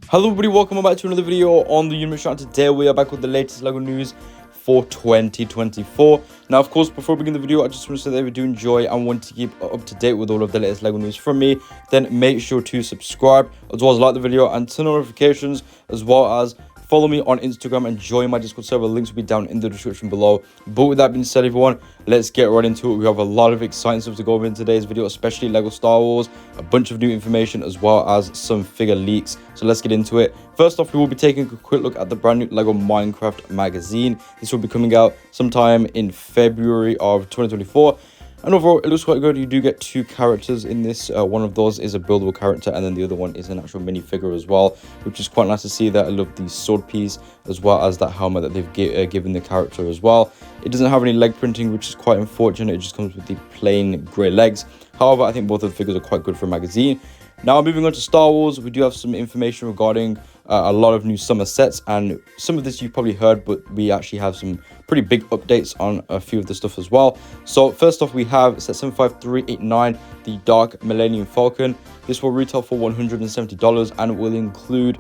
Hello everybody, welcome back to another video on the Unit channel. Today we are back with the latest LEGO news for 2024. Now of course, before we begin the video, I just want to say that if you do enjoy and want to keep up to date with all of the latest LEGO news from me, then make sure to subscribe, as well as like the video and turn on notifications, as well as follow me on Instagram and join my Discord server. Links will be down in the description below. But with that being said, everyone, let's get right into it. We have a lot of exciting stuff to go over in today's video, especially LEGO Star Wars, a bunch of new information, as well as some figure leaks. So let's get into it. First off, we will be taking a quick look at the brand new LEGO Minecraft magazine. This will be coming out sometime in February of 2024. And overall, it looks quite good. You do get two characters in this. One of those is a buildable character, and then the other one is an actual minifigure as well, which is quite nice to see. That I love the sword piece, as well as that helmet that they've given the character as well. It doesn't have any leg printing, which is quite unfortunate. It just comes with the plain grey legs. However, I think both of the figures are quite good for a magazine. Now, moving on to Star Wars, we do have some information regarding a lot of new summer sets, and some of this you've probably heard, but we actually have some pretty big updates on a few of the stuff as well. So first off, we have set 75389, the Dark Millennium Falcon. This will retail for $170 and it will include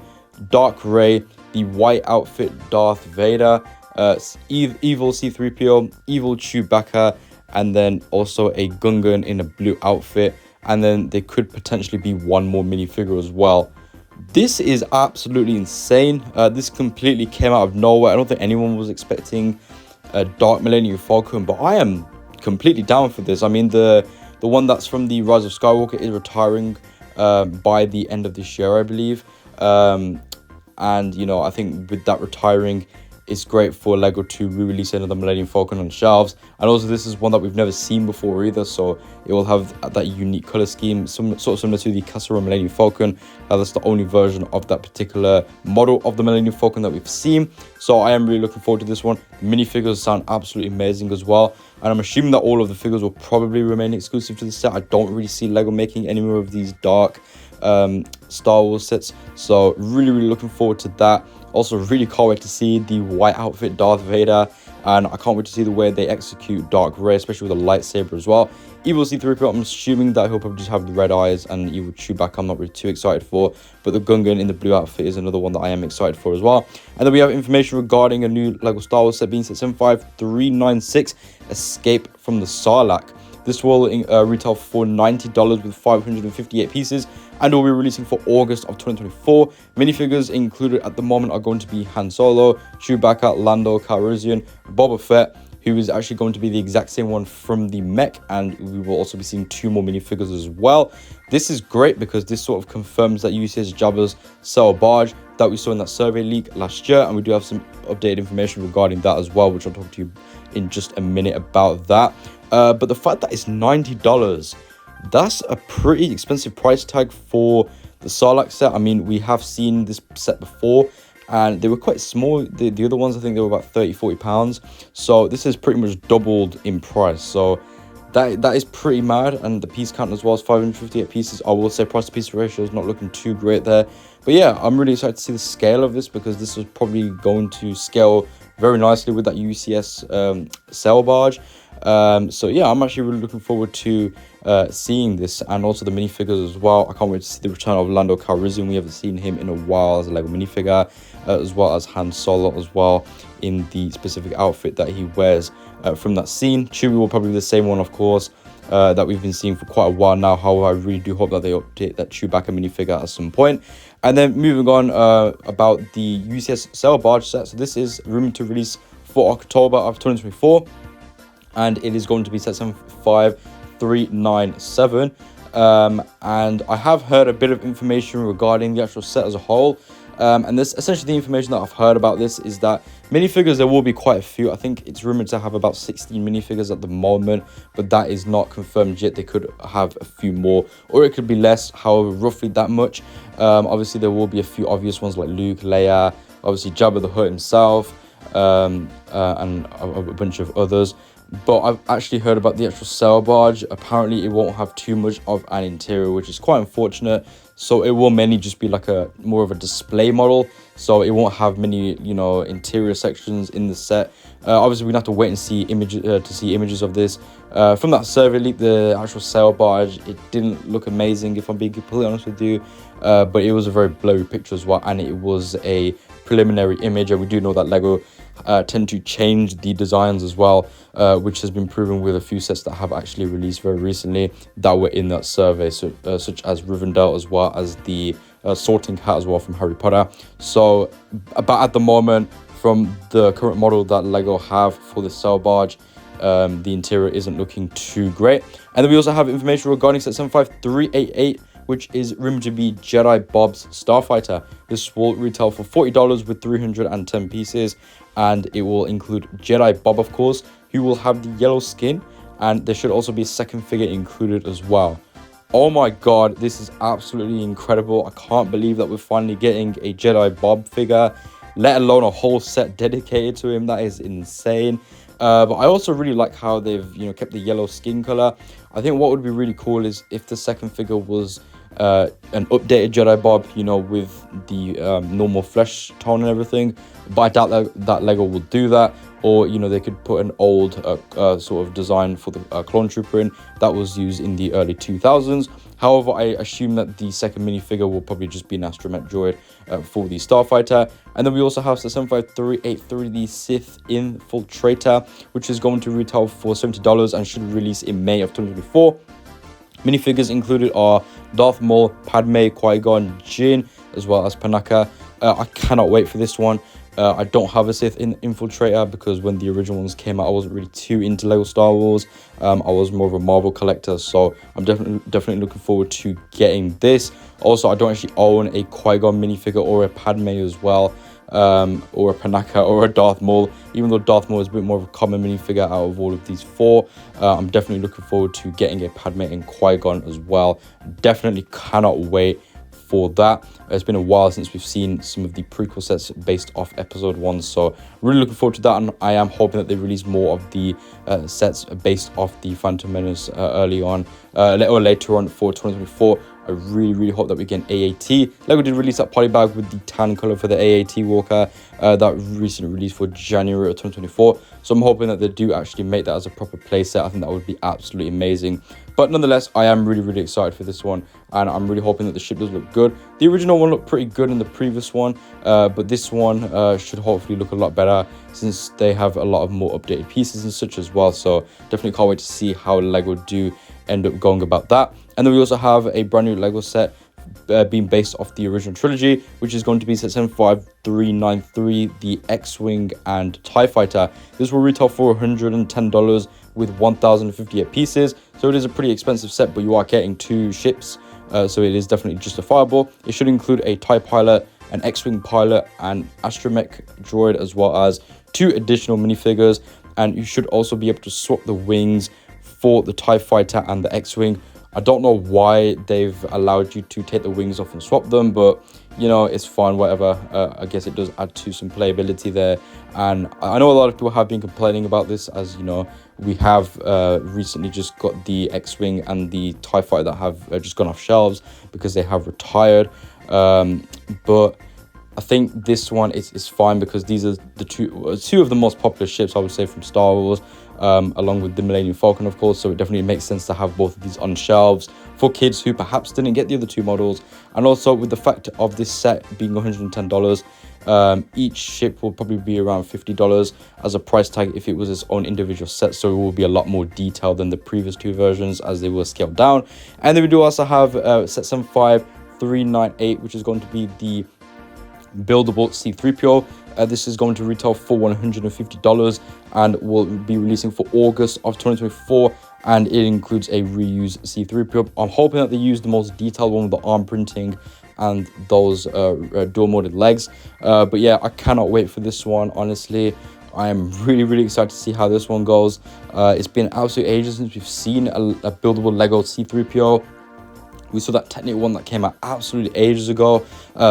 Dark Ray, the white outfit Darth Vader, evil C-3PO, evil Chewbacca, and then also a Gungan in a blue outfit. And then there could potentially be one more minifigure as well. This is absolutely insane. This completely came out of nowhere. I don't think anyone was expecting a Dark Millennium Falcon, but I am completely down for this. I mean, the one that's from the Rise of Skywalker is retiring by the end of this year, I believe. And, you know, I think with that retiring, it's great for LEGO to re-release another Millennium Falcon on shelves. And also, this is one that we've never seen before either, so it will have that unique color scheme, sort of similar to the Castle Millennium Falcon. That's the only version of that particular model of the Millennium Falcon that we've seen. So I am really looking forward to this one. The minifigures sound absolutely amazing as well. And I'm assuming that all of the figures will probably remain exclusive to the set. I don't really see LEGO making any more of these dark Star Wars sets. So really looking forward to that. Also, really can't wait to see the white outfit Darth Vader, and I can't wait to see the way they execute Dark Ray, especially with a lightsaber as well. Evil C-3PO, I'm assuming that he'll probably just have the red eyes, and evil Chewbacca I'm not really too excited for, but the Gungan in the blue outfit is another one that I am excited for as well. And then we have information regarding a new LEGO Star Wars set being set 75396, Escape from the Sarlacc. This will retail for $90 with 558 pieces, and will be releasing for August of 2024. Minifigures included at the moment are going to be Han Solo, Chewbacca, Lando Calrissian, Boba Fett, who is actually going to be the exact same one from the mech, and we will also be seeing two more minifigures as well. This is great because this sort of confirms that UCS Jabba's Sail Barge that we saw in that survey leak last year, and we do have some updated information regarding that as well, which I'll talk to you in just a minute about that. But the fact that it's $90, that's a pretty expensive price tag for the Sarlacc set. I mean, we have seen this set before, and they were quite small. The other ones, I think they were about £30–40. So this is pretty much doubled in price. So that is pretty mad. And the piece count as well as 558 pieces. I will say price to piece ratio is not looking too great there. But yeah, I'm really excited to see the scale of this, because this is probably going to scale very nicely with that UCS Sail Barge. So yeah, I'm actually really looking forward to seeing this, and also the minifigures as well. I can't wait to see the return of Lando Calrissian. We haven't seen him in a while as a LEGO minifigure, as well as Han Solo as well in the specific outfit that he wears from that scene. Chewie will probably be the same one, of course, that we've been seeing for quite a while now. However, I really do hope that they update that Chewbacca minifigure at some point. And then moving on about the UCS Sail Barge set. So this is rumored to release for October of 2024. And it is going to be set 75397. And I have heard a bit of information regarding the actual set as a whole. And this essentially the information that I've heard about this is that minifigures, there will be quite a few. I think it's rumored to have about 16 minifigures at the moment, but that is not confirmed yet. They could have a few more, or it could be less, however, roughly that much. Obviously, there will be a few obvious ones like Luke, Leia, obviously Jabba the Hutt himself, and a bunch of others. But I've actually heard about the actual Cell Barge. Apparently, it won't have too much of an interior, which is quite unfortunate. so it will mainly just be like a more of a display model, so it won't have many, you know, interior sections in the set. Obviously, we're gonna have to wait and see images of this. From that survey leak, the actual sail barge, it didn't look amazing, if I'm being completely honest with you. But it was a very blurry picture as well, and it was a preliminary image, and we do know that Lego tend to change the designs as well, which has been proven with a few sets that have actually released very recently that were in that survey, so, such as Rivendell, as well as the Sorting Hat as well from Harry Potter. So, but at the moment, from the current model that Lego have for the Cell Barge, the interior isn't looking too great. And then we also have information regarding set 75388, which is rumored to be Jedi Bob's Starfighter. This will retail for $40 with 310 pieces, and it will include Jedi Bob, of course, who will have the yellow skin, and there should also be a second figure included as well. Oh my god, this is absolutely incredible. I can't believe that we're finally getting a Jedi Bob figure, let alone a whole set dedicated to him. That is insane. But I also really like how they've, you know, kept the yellow skin color. I think what would be really cool is if the second figure was an updated Jedi Bob, you know, with the normal flesh tone and everything. But I doubt that Lego will do that. Or, you know, they could put an old sort of design for the clone trooper in that was used in the early 2000s. However, I assume that the second minifigure will probably just be an astromech droid for the Starfighter. And then we also have the 75383, the Sith Infiltrator, which is going to retail for $70 and should release in May of 2024. Minifigures included are Darth Maul, Padme, Qui-Gon, Jinn, as well as Panaka. I cannot wait for this one. I don't have a Sith Infiltrator because when the original ones came out, I wasn't really too into Lego Star Wars. I was more of a Marvel collector, so I'm definitely looking forward to getting this. Also, I don't actually own a Qui-Gon minifigure or a Padme as well, or a Panaka or a Darth Maul. Even though Darth Maul is a bit more of a common minifigure out of all of these four, I'm definitely looking forward to getting a Padme and Qui-Gon as well. Definitely cannot wait for that. It's been a while since we've seen some of the prequel sets based off episode 1, so really looking forward to that, and I am hoping that they release more of the sets based off the Phantom Menace early on or later on for 2024. I really hope that we get an AAT. Lego did release that polybag with the tan color for the AAT Walker that recently released for January of 2024. So I'm hoping that they do actually make that as a proper playset. I think that would be absolutely amazing. But nonetheless, I am really excited for this one, and I'm really hoping that the ship does look good. The original one looked pretty good in the previous one, but this one should hopefully look a lot better since they have a lot of more updated pieces and such as well. So definitely can't wait to see how Lego do end up going about that. And then we also have a brand new Lego set being based off the original trilogy, which is going to be set 75393, the X-Wing and TIE Fighter. This will retail for $110 with 1,058 pieces, so it is a pretty expensive set, but you are getting two ships, so it is definitely justifiable. It should include a TIE pilot, an X-Wing pilot, and astromech droid, as well as 2 additional minifigures, and you should also be able to swap the wings for the TIE Fighter and the X-Wing. I don't know why they've allowed you to take the wings off and swap them, but you know, it's fine, whatever. I guess it does add to some playability there. And I know a lot of people have been complaining about this, as you know, we have recently just got the X-Wing and the TIE Fighter that have just gone off shelves because they have retired. But I think this one is fine because these are the two of the most popular ships, I would say, from Star Wars, along with the Millennium Falcon, of course. So it definitely makes sense to have both of these on shelves for kids who perhaps didn't get the other 2 models. And also with the fact of this set being $110, each ship will probably be around $50 as a price tag if it was its own individual set. So it will be a lot more detailed than the previous 2 versions as they were scaled down. And then we do also have set 75398, which is going to be the Buildable C-3PO. This is going to retail for $150 and will be releasing for August of 2024, and it includes a reused C-3PO. I'm hoping that they use the most detailed one with the arm printing and those dual molded legs. But yeah, I cannot wait for this one, honestly. I am really excited to see how this one goes. It's been absolute ages since we've seen a buildable Lego C-3PO. We saw that Technic one that came out absolutely ages ago.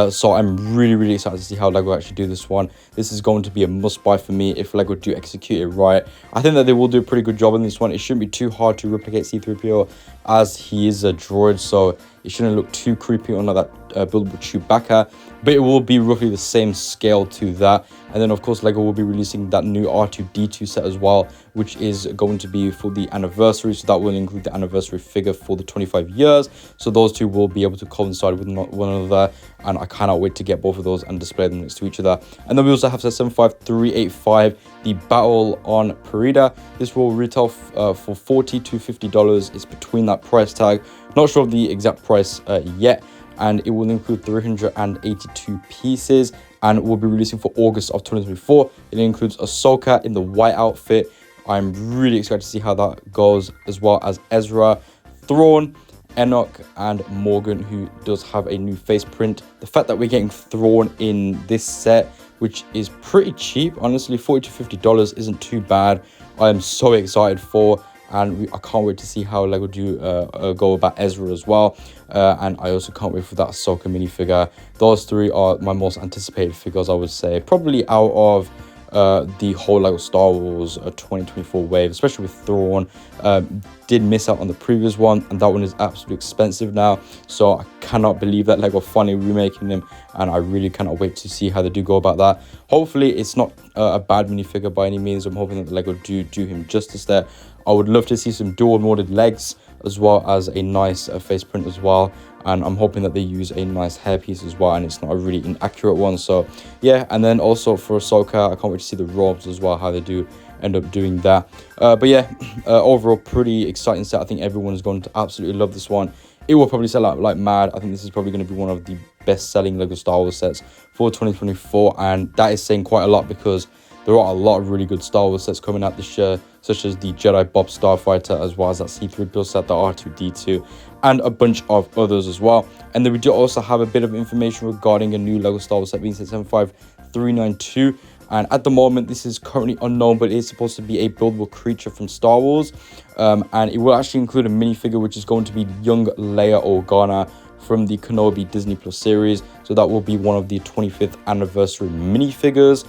So I'm really excited to see how Lego actually do this one. This is going to be a must buy for me if Lego do execute it right. I think that they will do a pretty good job in this one. It shouldn't be too hard to replicate C-3PO as he is a droid. So It shouldn't look too creepy on like that buildable Chewbacca, but it will be roughly the same scale to that. And then of course Lego will be releasing that new R2-D2 set as well, which is going to be for the anniversary. So that will include the anniversary figure for the 25 years. So those two will be able to coincide with one another, and I cannot wait to get both of those and display them next to each other. And then we also have set 75385, the Battle on Perida. This will retail for $40 to $50. It's between that price tag. Not sure of the exact price yet. And it will include 382 pieces, and will be releasing for August of 2024. It includes Ahsoka in the white outfit. I'm really excited to see how that goes, as well as Ezra, Thrawn, Enoch, and Morgan, who does have a new face print. The fact that we're getting Thrawn in this set, which is pretty cheap, honestly, $40 to $50 isn't too bad. I am so excited for, and I can't wait to see how Lego do go about Ezra as well. And I also can't wait for that Ahsoka minifigure. Those three are my most anticipated figures, I would say, probably out of the whole Lego Star Wars 2024 wave, especially with Thrawn. Did miss out on the previous one, and that one is absolutely expensive now, so I cannot believe that Lego finally remaking him, and I really cannot wait to see how they do go about that. Hopefully it's not a bad minifigure by any means. I'm hoping that Lego do him justice there. I would love to see some dual molded legs, as well as a nice face print as well, and I'm hoping that they use a nice hairpiece as well, and it's not a really inaccurate one. So yeah, and then also for Ahsoka, I can't wait to see the robes as well, how they do end up doing that. But yeah, overall pretty exciting set. I think everyone's going to absolutely love this one. It will probably sell out like mad. I think this is probably going to be one of the best selling Lego Star Wars sets for 2024, and that is saying quite a lot, because there are a lot of really good Star Wars sets coming out this year, such as the Jedi Bob Starfighter, as well as that C-3PO set, the R2-D2, and a bunch of others as well. And then we do also have a bit of information regarding a new Lego Star Wars set being set 75392. And at the moment, this is currently unknown, but it is supposed to be a buildable creature from Star Wars. And it will actually include a minifigure, which is going to be young Leia Organa from the Kenobi Disney Plus series. So that will be one of the 25th anniversary minifigures.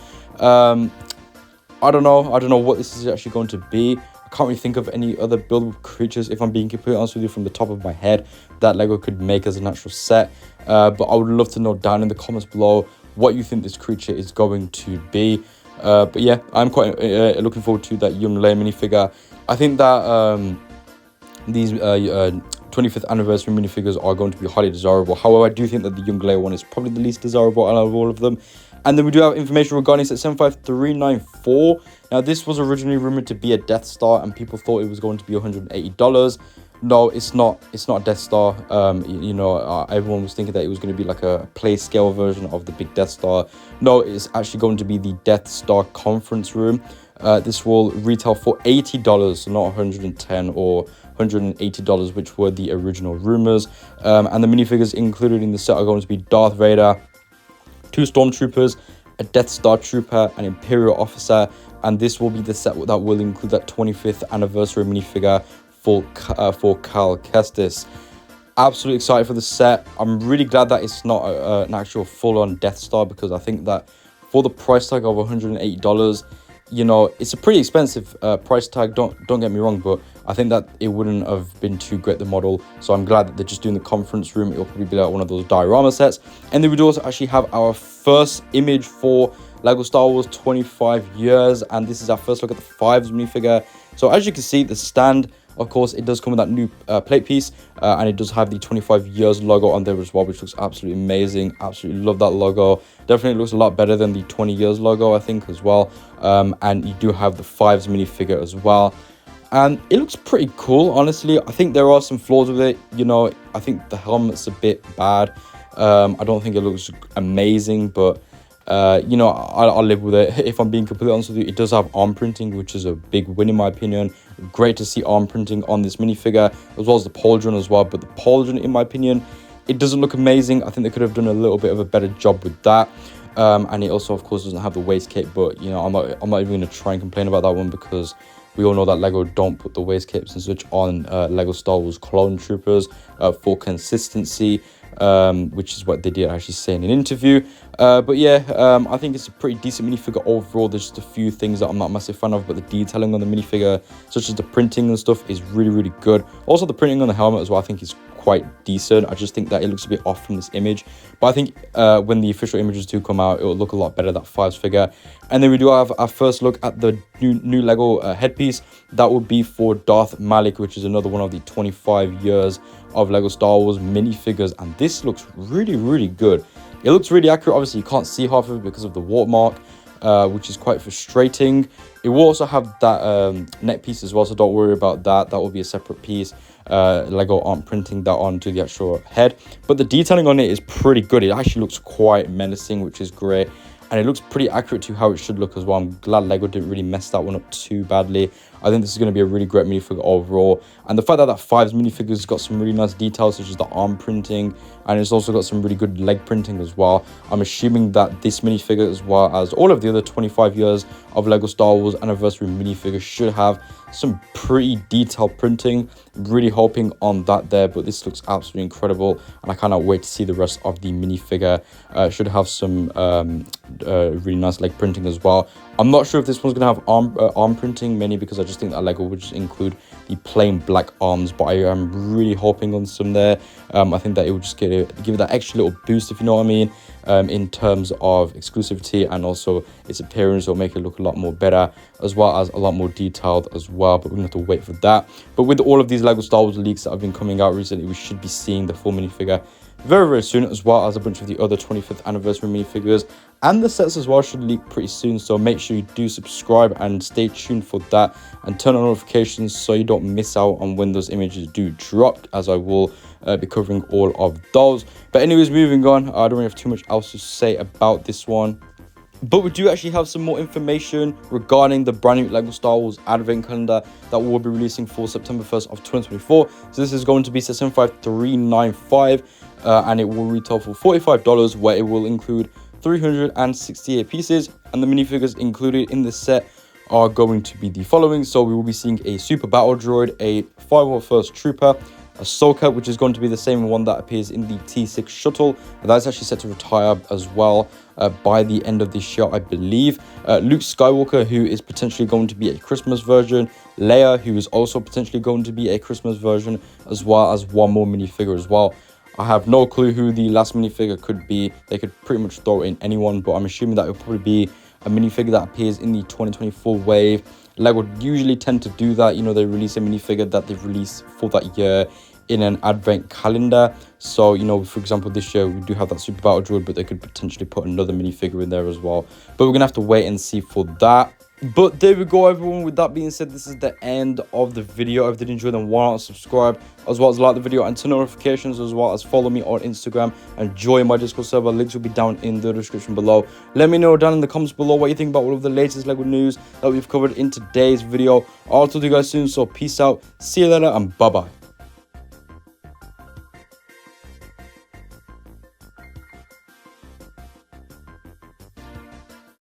I don't know what this is actually going to be. I can't really think of any other buildable creatures, if I'm being completely honest with you, from the top of my head, that Lego could make as an actual set. But I would love to know down in the comments below what you think this creature is going to be. But yeah, I'm quite looking forward to that young Leia minifigure. I think that these 25th anniversary minifigures are going to be highly desirable. However, I do think that the young Leia one is probably the least desirable out of all of them. And then we do have information regarding set 75394. Now, this was originally rumored to be a Death Star, and people thought it was going to be $180. No, it's not. It's not a Death Star. Everyone was thinking that it was going to be like a play scale version of the big Death Star. No, it's actually going to be the Death Star conference room. This will retail for $80, so not $110 or $180, which were the original rumors. And the minifigures included in the set are going to be Darth Vader, 2 Stormtroopers, a Death Star Trooper, an Imperial Officer, and this will be the set that will include that 25th anniversary minifigure for Cal Kestis. Absolutely excited for the set. I'm really glad that it's not an actual full-on Death Star, because I think that for the price tag of $180, you know, it's a pretty expensive price tag, don't get me wrong, but I think that it wouldn't have been too great, the model. So I'm glad that they're just doing the conference room. It'll probably be like one of those diorama sets. And then we do also actually have our first image for Lego Star Wars 25 years, and this is our first look at the Fives minifigure. So as you can see, the stand, of course, it does come with that new plate piece, and it does have the 25 years logo on there as well, which looks absolutely amazing. Absolutely love that logo. Definitely looks a lot better than the 20 years logo, I think, as well. And you do have the Fives minifigure as well. And it looks pretty cool, honestly. I think there are some flaws with it. You know, I think the helmet's a bit bad. I don't think it looks amazing, but you know, I'll live with it. If I'm being completely honest with you, it does have arm printing, which is a big win in my opinion. Great to see arm printing on this minifigure, as well as the pauldron as well. But the pauldron, in my opinion, it doesn't look amazing. I think they could have done a little bit of a better job with that. And it also, of course, doesn't have the waist cape. But you know, I'm not even going to try and complain about that one, because we all know that Lego don't put the waist capes and such on Lego Star Wars Clone Troopers for consistency. which is what they did actually say in an interview. But yeah, I think it's a pretty decent minifigure overall. There's just a few things that I'm not a massive fan of, but the detailing on the minifigure, such as the printing and stuff, is really, really good. Also, the printing on the helmet as well, I think is quite decent. I just think that it looks a bit off from this image, but I think when the official images do come out, it will look a lot better, that Fives figure. And then we do have our first look at the new Lego headpiece. That would be for Darth Malek, which is another one of the 25 years of Lego Star Wars minifigures, and this looks really, really good. It looks really accurate. Obviously, you can't see half of it because of the watermark, which is quite frustrating. It will also have that neck piece as well, so don't worry about that. That will be a separate piece. Lego aren't printing that onto the actual head, but the detailing on it is pretty good. It actually looks quite menacing, which is great, and it looks pretty accurate to how it should look as well. I'm glad Lego didn't really mess that one up too badly. I think this is going to be a really great minifigure overall, and the fact that that Fives minifigure has got some really nice details, such as the arm printing, and it's also got some really good leg printing as well. I'm assuming that this minifigure, as well as all of the other 25 years of Lego Star Wars anniversary minifigures, should have some pretty detailed printing. Really hoping on that there, but this looks absolutely incredible, and I cannot wait to see the rest of the minifigure. Should have some really nice leg printing as well. I'm not sure if this one's gonna have arm printing, mainly because I just think that Lego would just include the plain black arms, but I am really hoping on some there. I think that it would just give it that extra little boost, if you know what I mean, in terms of exclusivity, and also its appearance will make it look a lot more better, as well as a lot more detailed as well, but we're gonna have to wait for that. But with all of these Lego Star Wars leaks that have been coming out recently, we should be seeing the full minifigure very, very soon, as well as a bunch of the other 25th anniversary minifigures, and the sets as well should leak pretty soon. So make sure you do subscribe and stay tuned for that, and turn on notifications so you don't miss out on when those images do drop, as I will be covering all of those. But anyways, moving on, I don't really have too much else to say about this one. But we do actually have some more information regarding the brand new Lego Star Wars Advent Calendar that we'll be releasing for September 1st of 2024. So this is going to be set 75395, and it will retail for $45, where it will include 368 pieces, and the minifigures included in the set are going to be the following. So we will be seeing a Super Battle Droid, a 501st Trooper, a Ahsoka, which is going to be the same one that appears in the T6 shuttle. That's actually set to retire as well by the end of this year, I believe. Luke Skywalker, who is potentially going to be a Christmas version. Leia, who is also potentially going to be a Christmas version, as well as one more minifigure as well. I have no clue who the last minifigure could be. They could pretty much throw in anyone, but I'm assuming that it will probably be a minifigure that appears in the 2024 wave. Lego usually tend to do that. You know, they release a minifigure that they've released for that year in an advent calendar. So, you know, for example, this year we do have that Super Battle Droid, but they could potentially put another minifigure in there as well. But we're gonna have to wait and see for that. But there we go, everyone. With that being said, this is the end of the video. If you did enjoy, then why not subscribe, as well as like the video and turn notifications, as well as follow me on Instagram and join my Discord server. Links will be down in the description below. Let me know down in the comments below what you think about all of the latest Lego news that we've covered in today's video. I'll talk to you guys soon, so peace out, see you later, and bye bye.